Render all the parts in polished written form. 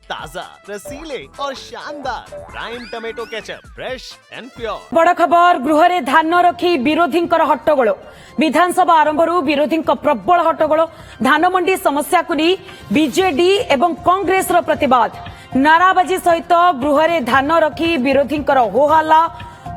ताजा, रसीले और शानदार prime tomato ketchup, fresh and pure. बड़ खबर गृह रे धान रखी विरोधी हट्टगोल विधानसभा आरंभ विरोधी प्रबल हट्टगोल धान मंडी समस्या को नहीं बीजेडी एवं कांग्रेस प्रतिवाद नाराबाजी सहित गृह रे धान रखी विरोधी होहल्ला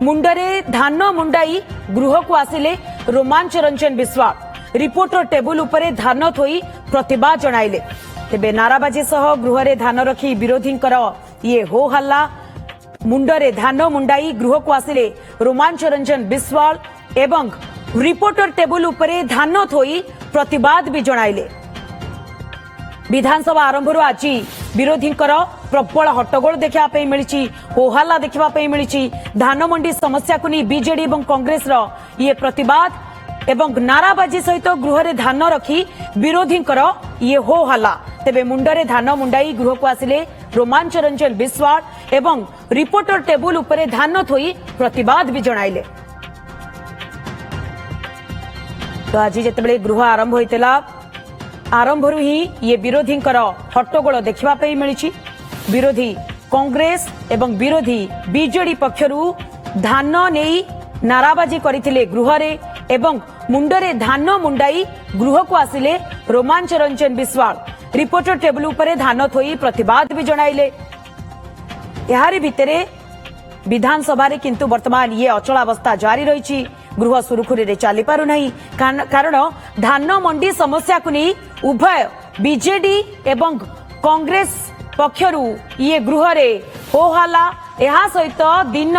मुंडरे धान मुंडाई गृह को आसिले रोमांच रंजन विश्वास रिपोर्टर टेबुल उपरे धान थोई प्रतिवाद जणाइले तेबे नाराबाजी सह गृह रे धान रखी विरोधी ये हो हल्ला मुंडरे धान मुंडाई गृह को आसिले रोमांच रंजन विश्वाल एवं रिपोर्टर टेबुल उपरे धान थोई प्रतिवाद भी जणाइले विधानसभा आरंभ आज विरोधी प्रबल हट्टगोल देखा मिली होहल्ला देखा मिली धान मंडी समस्या को नहीं बीजेडी और कांग्रेस ये प्रतिवाद एवं नाराबाजी सहित गृह रे धान रखी विरोधी ये हो हल्ला तेबे मुंडरे धान मुंडाई गृह को आसिले रोमांच रंजन विश्वास एवं रिपोर्टर टेबुल उपरे धान थोई प्रतिवाद भी जणाइले तो आज जितेबाला गृह आरंभ होइतिला आरंभ ही ये विरोधी हट्टगोल देखा मिली विरोधी कांग्रेस एवं विरोधी बीजेडी पक्षरु धान नहीं नाराबाजी करथिले गृह रे एवं मुंडरे धान मुंडाई गृह को आसिले रोमांच रंजन विश्वास रिपोर्टर टेबुल उपरे धान थोई प्रतिवाद भी जणाइले यारी भितरे विधानसभा रे किंतु वर्तमान ये अचलावस्था जारी रही गृह सुरुखुरी रे चली पारु नहीं कारण धान मंडी समस्या को नहीं उभय बीजेडी एवं कांग्रेस पक्षरु ये गृह रे होहल्ला यह सहित दिन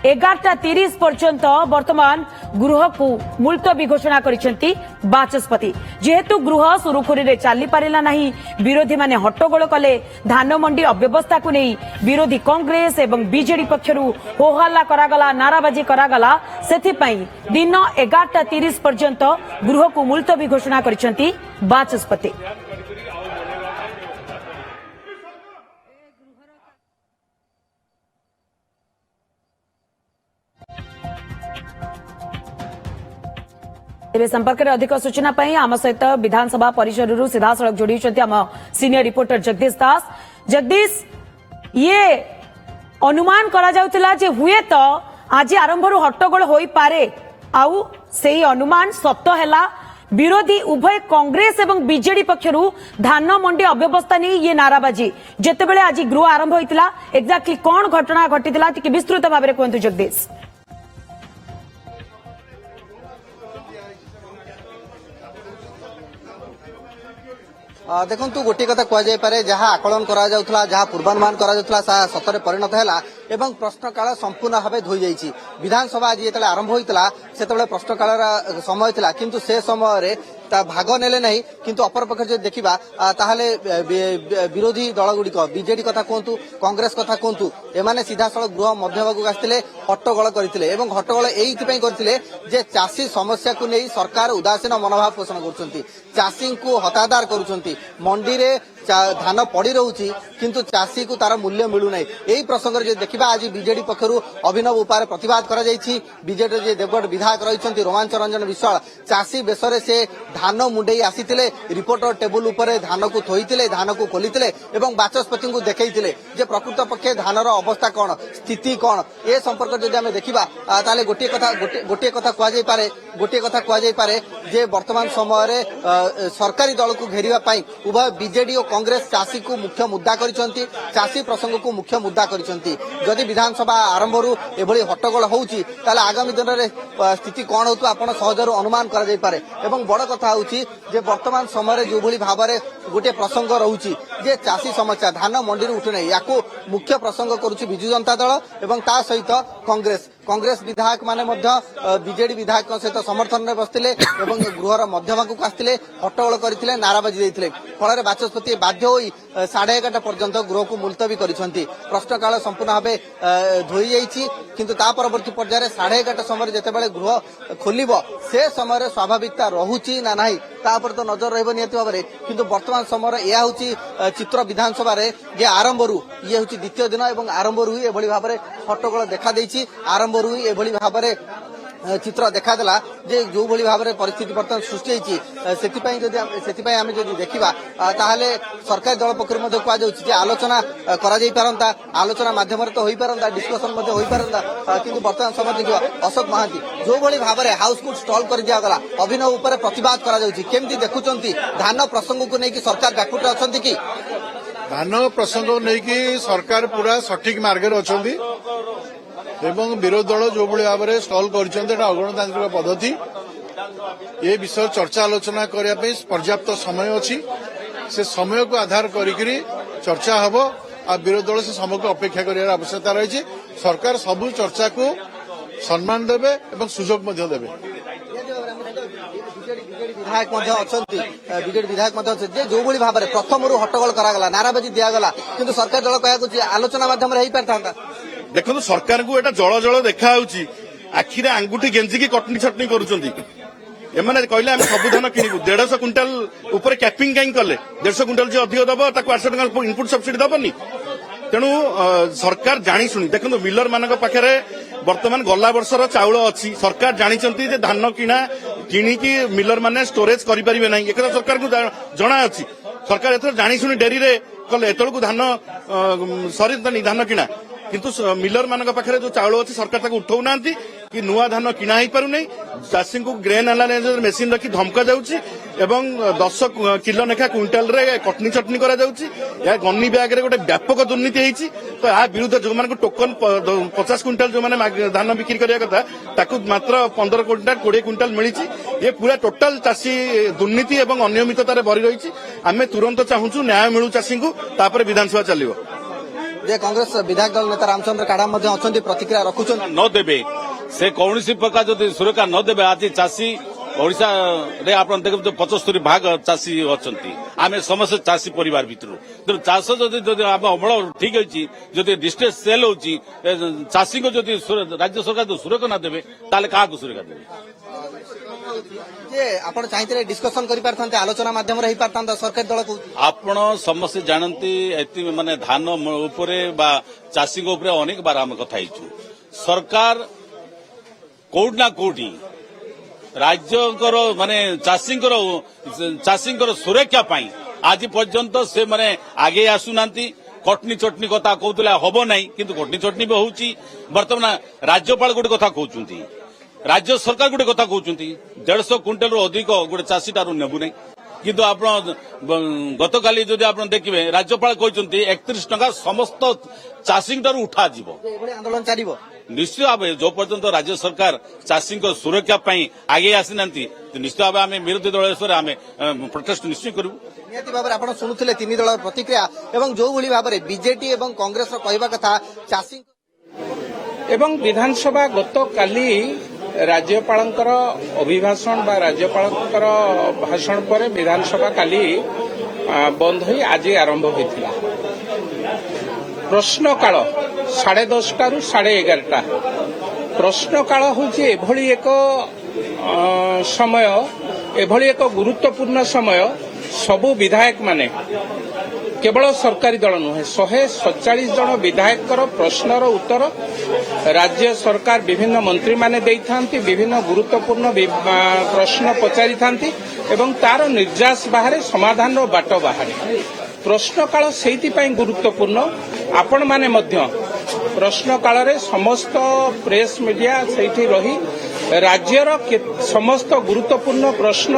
11:30 पर्यंत वर्तमान गृह को मुलतवी घोषणा करिसेंती बाचस्पति जेहेतु गृह सुरुखुरी रे चली पारिला नहीं विरोधी माने हट्टगोल कले धान मंडी अव्यवस्था को नहीं विरोधी कांग्रेस एवं बीजेडी पक्षरु होहल्ला करागला नाराबाजी करागला सेथि पई दिन 11:30 पर्यंत गृह को मुलतवी घोषणा करिसेंती बाचस्पति संपर्क में अधिक सूचना आम सहित विधानसभा परिसर सीधा सड़क जोड़ी आम सीनियर रिपोर्टर जगदीश दास जगदीश ये अनुमान करा जाउतिला जे हुए तो आज आरंभ हट्टगोल होई पारे आउ सेही अनुमान सत्य हैला विरोधी उभय कांग्रेस एवं बीजेडी पक्षरु धान मंडी अव्यवस्था नहीं ये नाराबाजी जेतेबेले आज गृह आरंभ होइतिला एक्जाक्टली कौन घटना घटितिला टिके विस्तृत भाबरे कहंतु जगदीश देखु गोटे कथा कहुपे जहाँ आकलन करा पूर्वानुमान करा सतरे परिणत है एवं प्रश्नकाल संपूर्ण भाव धोई जाइए विधानसभा आज जो आरंभ होता से प्रश्नकाल समय था किंतु से समय भाग नेले नहीं किंतु अपर पक्ष जो देखा ताहले विरोधी दल गुड़िक बीजेडी कथा कहतु कांग्रेस कथा कहतु एमाने सीधा सड़क गृह मध्यभाग आसते हट्टगोल करते हट्टगोल एइथिपई करथिले जे चाषी समस्या को नहीं सरकार उदासीन मनोभाव पोषण करुछंती चाषी को हतादार करुछंती मंडी रे धान पड़ी रोची किंतु चाषी को तार मूल्य मिलूना यही प्रसंग में देखा आज बीजेडी पक्षरु अभिनव उपाय प्रतिवाद करा बीजेडी जे देवगढ़ विधायक रही रोमांच रंजन विश्वाल चाषी बेसरे से धान मुंडे आसीथिले रिपोर्टर टेबुल उपरे धान को थोईथिले धान को खोलीथिले एवं बाचस्पति को देखैथिले जे प्रकृत पक्षे धानर अवस्था कौन स्थिति कौन ए संपर्क जदि आमे देखिबा ताले गोटे कथा कह जाय जे वर्तमान समय सरकारी दल को घेरिबा पई उभय बीजेडी और कांग्रेस चाषी को मुख्य मुद्दा करिसंती चाषी प्रसंग को मुख्य मुद्दा करिसंती जदि विधानसभा आरंभ एभली हट्टगोल होउची ताले आगामी दिन में स्थिति कौन होतु आपण सहजर अनुमान करा जाय पारे एवं बड़ कथा होउची जे वर्तमान समय जो भली भाव में गोटे प्रसंग रहुची जे चाषी समस्या धान मंडी उठुने याको मुख्य प्रसंग करुची बिजु जनता दल एवं ता सहित कांग्रेस विधायक माने बीजेडी विधायक सहित समर्थन में बसते गृहर मध्यभाग को आसते हट्टगोल करते नाराबाजी देते फल बाचस्पति बाध्य होई 11:30 पर्यंत गृह को मुलतवी करिसंती प्रश्नकाल संपूर्ण भाव धोई जाइए किंतु ता परवर्ती पर्यायर 11:30 समय जेतेबेले गृह खोलिब से समय स्वाभाविकता रहुची ना नाही ता पर तो नजर रहबो नियति भाबरे किंतु वर्तमान समय या होची चित्र विधानसभा रे जे आरंभ ये होची द्वितीय दिन एवं आरंभ ही एभली भाबरे हट्टगोल देखा देइची आरंभ ही एभली भाबरे चित्र देखादेला जे जो भली भाव में परिस्थिति बर्तमान सृष्टि होती से आम जब देखा ताहले सरकारी दल पक्ष कहुच्छे आलोचना करता आलोचना मध्यम तो हो पारता डिस्कसन हो पारता किंतु बर्तमान समय देखिए अशोक महांती जो भली भाव में हाउस को स्टल कर दिगला अभिनव उपर प्रतिवाद करमती देखुं धान प्रसंग को लेकिन सरकार व्याकुट अच्छा कि धान प्रसंग नहीं सरकार पूरा सठिक मार्ग अच्छा एवं विरोधी दल जो भाव में स्टल कर अगणतांत्रिक पद्धति ये विषय चर्चा आलोचना करने पर्याप्त समय अच्छी से समय को आधार करी चर्चा हम आ विरोधी दल से समय को अपेक्षा कर आवश्यकता रही सरकार सबू चर्चा को सम्मान देवे और सुजोग देवे विधायक बीजेडी विधायक जो भाई भाव में प्रथम हट्टगोल करागला नाराबाजी दिगला किंतु सरकार दल कह आलोचना मध्यम हो पार देखो सरकार को एटा जल जल देखा आखिरे आंगुठी गेंजिकी कटनी छटनी करुँच एमाने कहले आम सब धान किणु 150 क्विंटाल ऊपर कैपिंग कहीं कले 150 क्विंटाल जी अधिक दब 800 टका इनपुट सब्सिडी दबनी तेणु सरकार जानी शुणी देखो मिलर मान पाखे बर्तमान गला वर्षर चाउल अच्छी सरकार जानी धान किणा किणिकी मिलर माने स्टोरेज करें ना एक सरकार को जना अच्छी सरकार एथर जानी शुणी डेरी कले एतलू धान सरी धान किणा किंतु मिलर मान पाखे जो चाउल अच्छी सरकार ताको उठाऊ ना कि नुआ धान किणा हो पार नहीं चाषी को ग्रेन एनालाइजर मेसीन रखी धमका जाउची एवं 10 किलो लेखा क्विंटाल रे कटनी चटनी करा जाउची या गन्नी बैग रे गोटे व्यापक दुर्नीति होईची तो आ विरुद्ध जो मान को टोकन 50 क्विंटाल जो माने धान बिक्री करिया कथा ताकू मात्र 15 क्विंटाल 20 क्विंटाल मिलीची ये पूरा टोटल चाषी दुर्नीति एवं अनियमिततार भरी रही आमे तुरंत चाहूँ न्याय मिलू चाषी को तापर विधानसभा चलिबो जे कांग्रेस विधायक दल नेता रामचंद्र काड़ा अच्छा प्रतिक्रिया रखुन न देवे से कौन प्रकार जो सुरक्षा न देवे आज चाषी ओडिशा रे आपण देखो 75 भाग चाषी अच्छा आम समस्त चाषी परिवार भितर तेणु चाष जदि आम अमल ठीक होती जदि डिस्ट्रेस सेल होची चाषी को जदि राज्य सरकार जो सुरक्षा न देवे ताले क्या सुरक्षा देवे जे आपण चाहिए डिस्कसन कर पारथांते आलोचना माध्यम रे पारथांता सरकारी दल को आपण समस्त जानती एति माने धान उपरे बा चाषी को उपरे अनेक बार आम कथा हिचु सरकार कोड ना कोडी राज्यकर माने चाषींकर सुरक्षा पाई आज पर्यंत से माने आगे आसुनांती कटनी चटनी कथा कहतले हबो नाही किंतु कटनी चटनी भी होउची वर्तमान राज्यपाल गोटे कथा कहउचुंती राज्य सरकार गोटे कथा कहउचुंती 150 क्विंटाल रु अधिक गोटे चाषी तारु नेबु नाही किंतु आपण गतकाली जदि आपण देखिबे राज्यपाल कहउचुंती 31 टका समस्त चाषी तारु उठा जीवो आंदोलन चलिबो निश्चित भाव जो पर्यंत राज्य सरकार चाषी सुरक्षा पाई आगे आसीना निश्चित भाव आम विरोधी दल आम प्रोटेस्ट निश्चय करूँ निहती भाव में शुणुले तीन दल प्रतिक्रिया एवं जो भली भाव में बीजेडी और कांग्रेस कहवा कथा चाषी एवं विधानसभा गतकाली राज्यपाल अभिभाषण बा राज्यपाल भाषण पर विधानसभा काली बंद हो आज आरंभ होता प्रश्न काल 10:30 रु 11:30 प्रश्न काल हूँ एभली एक समय एभली एक गुरुत्वपूर्ण समय सबु विधायक माने केवल सरकारी दल नुहे 147 जन विधायक प्रश्नर उत्तर राज्य सरकार विभिन्न मंत्री माने देइथांती विभिन्न गुरुत्वपूर्ण प्रश्न पचारि थांती एवं तार निर्यास बाहर समाधान बाट बाहर प्रश्न काल सेति पई गुरुत्वपूर्ण आपण माने मध्य प्रश्न काल रे समस्त प्रेस मीडिया सेठी रही राज्यर समस्त गुरुत्वपूर्ण प्रश्न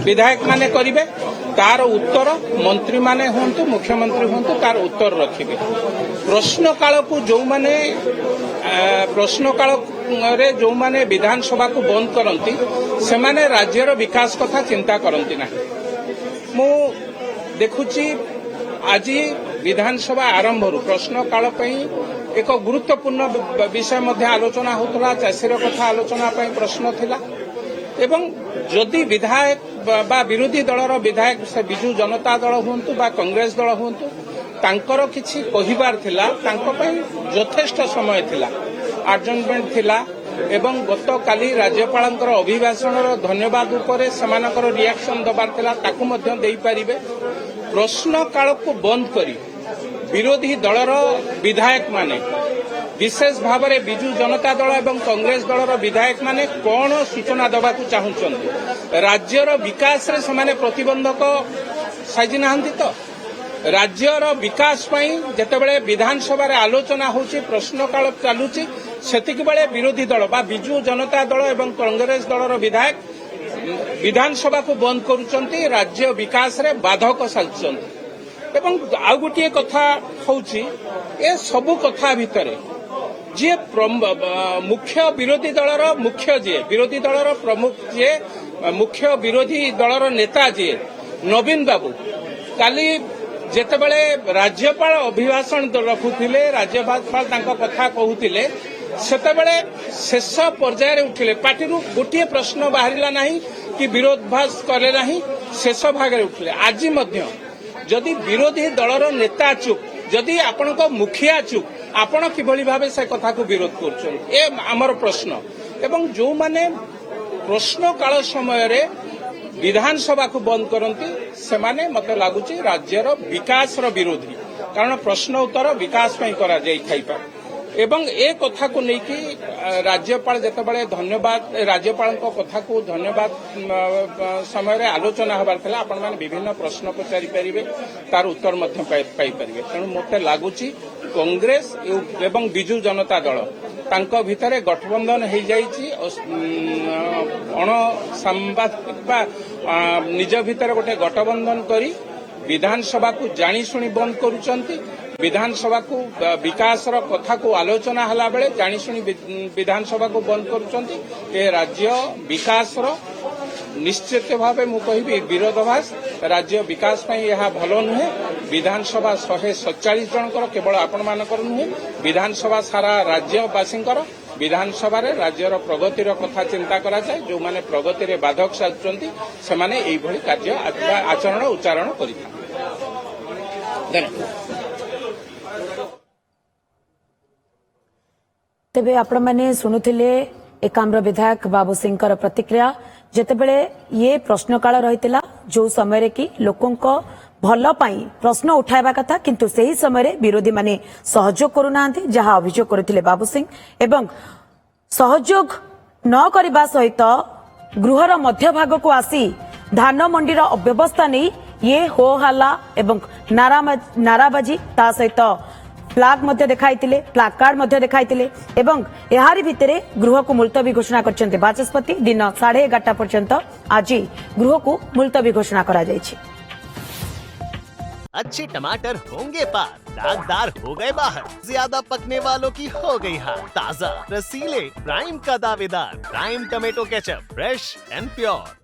विधायक माने करिवे तार उत्तर मंत्री माने होंतु मुख्यमंत्री होंतु तार उत्तर रखिबे प्रश्न काल को जो माने प्रश्न काल रे जो माने विधानसभा को बंद करंती से माने राज्यर विकास कथा चिंता करंती ना मु देखुची आज विधानसभा आरंभ प्रश्न काल एक गुरुत्वपूर्ण विषय मध्य आलोचना होता चाषीर कथा आलोचना प्रश्न थिला एवं जदि विधायक बा विरोधी दलर विधायक से बिजु जनता दल हुंतु बा कांग्रेस दल हुंतु तांकर किछि कहिबार थिला तांको पई यथेष्ट समय थिला आर्जमेंट थिला एवं गतकाली राज्यपालंकर अभिभाषणर धन्यवाद उपरे समानकर रिएक्शन दबार थिला ताकू मध्य देई परिबे प्रश्न काल को बंद करी विरोधी दलर विधायक माने विशेष भाव में विजु जनता दल एवं कांग्रेस दलर विधायक माने कौन सूचना दबाकू चाहूछन्ति राज्यर विकास रे समाने प्रतिबंधक साजी नाहंती तो राज्यर विकास पई जेतेबेले विधानसभा रे आलोचना होची प्रश्नकाल चालुची सेतिक बेले विरोधी दल बा विजु जनता दल एवं कांग्रेस दलर विधायक विधानसभा को बंद करूचंती राज्य विकास रे बाधक साजुचंती एवं आउ गोटे कथा होची ए सबु कथा भितरे जे मुख्य विरोधी दलर मुख्य जे विरोधी दलर प्रमुख जे मुख्य विरोधी दलर नेता जे नवीन बाबू काली जेतेबेले राज्यपाल अभिभाषण रखुथिले राज्यपाल तांको कथा कहूथिले सेतेबेले शेष पर्यायर उठिले पार्टी गोटे प्रश्न बाहरिला नहीं कि विरोधाभास कले नहीं शेष भाग उठिले आज मध्य जदि विरोधी दलर नेता चुप जदि आपणक मुखिया चुप आपण किभली भावे से कथा को विरोध करछन ए हमर प्रश्न एवं जो माने प्रश्न काल समय रे विधानसभा को बंद करती से माने मते लागुची राज्यर विकास रो विरोधी कारण प्रश्न उत्तर विकास पई करा जाई थाइपा एवं ए कथा को लेकि राज्यपाल जेतेबेले धन्यवाद राज्यपाल कथा को धन्यवाद समय रे आलोचना हबार थिला आपण माने विभिन्न प्रश्न पचारि परिबे तार उत्तर मध्य पाई परिबे तेणु मते लागुची कांग्रेस एवं विजु जनता दल तांको भितरे गठबंधन हो जाइछि अण सांबादिक बा निज भितर गोटे गठबंधन करी विधानसभा को जानी शुणी बंद करूचंती विधानसभा को विकास रो कथा को आलोचना हला बेले जानी शुणी विधानसभा को बंद करूचंती ए राज्य विकास रो निश्चित भावे मु कहिबी विरोधाभास राज्य विकास पई यह भलो नुहे विधानसभा 147 जनकर केवल आपण मानकर नुहे विधानसभा सारा राज्यवासींकर विधानसभा रे राज्यर प्रगतिर कथा चिंता करा जाय जो माने प्रगति रे बाधक साजुचंती से माने एई भली कार्य आचरण उच्चारण करिथा तेबे आपण माने सुनुथिले एकाम्र विधायक बाबू सिंह प्रतिक्रिया जेतेबेले ये प्रश्नकाल रहितला जो समय कि लोकंक भल पाई प्रश्न उठाइबा कथा किंतु सही समय विरोधी माने सहयोग करूना जहां अभियोग करथिले बाबू सिंह एवं सहयोग न करबा सहित गृहर मध्य भाग को आसी धान मंडीर अव्यवस्था नहीं ये हो हल्ला एवं नाराबाजी ता सहित फ्लाग मध्य देखाइतिले फ्लाग कार्ड मध्य देखाइतिले एवं एहारी भितरे गृह को मुलतवी घोषणा करछन्ते बाचस्पति दिन 11:30 पर्यंत आज गृह को मुलतवी घोषणा करा जायछि। अच्छे टमाटर होंगे पार, दागदार हो गए बाहर, ज्यादा पकने वालों की हो गई हार। ताजा रसीले प्राइम का दावेदार prime tomato ketchup, fresh and pure.